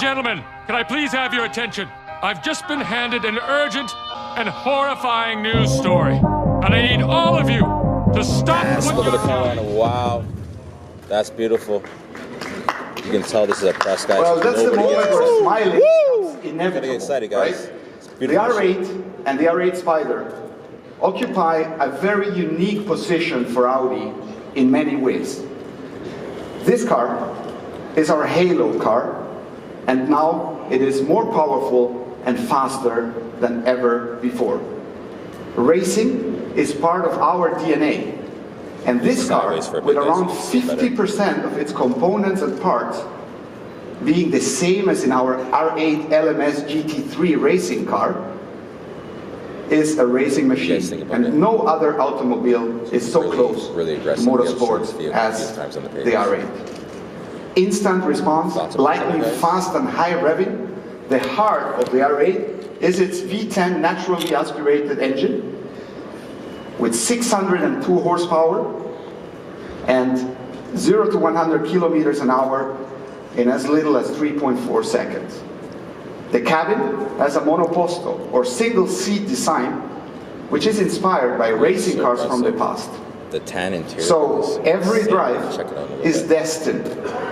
gentlemen, can I please have your attention? I've just been handed an urgent and horrifying news story. And I need all of you to stop what you're doing. Wow, that's beautiful. You can tell this is a press guy. Well, that's the moment where smiling is inevitable. Get excited, guys. Right? The R8 and the R8 Spyder occupy a very unique position for Audi in many ways. This car is our halo car, and now it is more powerful and faster than ever before. Racing is part of our DNA, and this car, with around 50% of its components and parts being the same as in our R8 LMS GT3 racing car, is a racing machine, and no other automobile is so close to motorsports as the R8. Instant response, lightning fast and high revving. The heart of the R8 is its V10 naturally aspirated engine with 602 horsepower and 0 to 100 kilometers an hour in as little as 3.4 seconds. The cabin has a monoposto or single seat design, which is inspired by racing cars from the past. The tan interior. So every drive is destined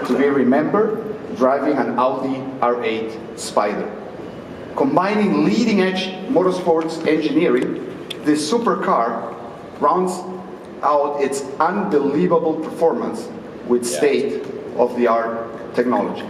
to be remembered driving an Audi R8 Spyder. Combining leading-edge motorsports engineering, this supercar rounds out its unbelievable performance with state-of-the-art technology.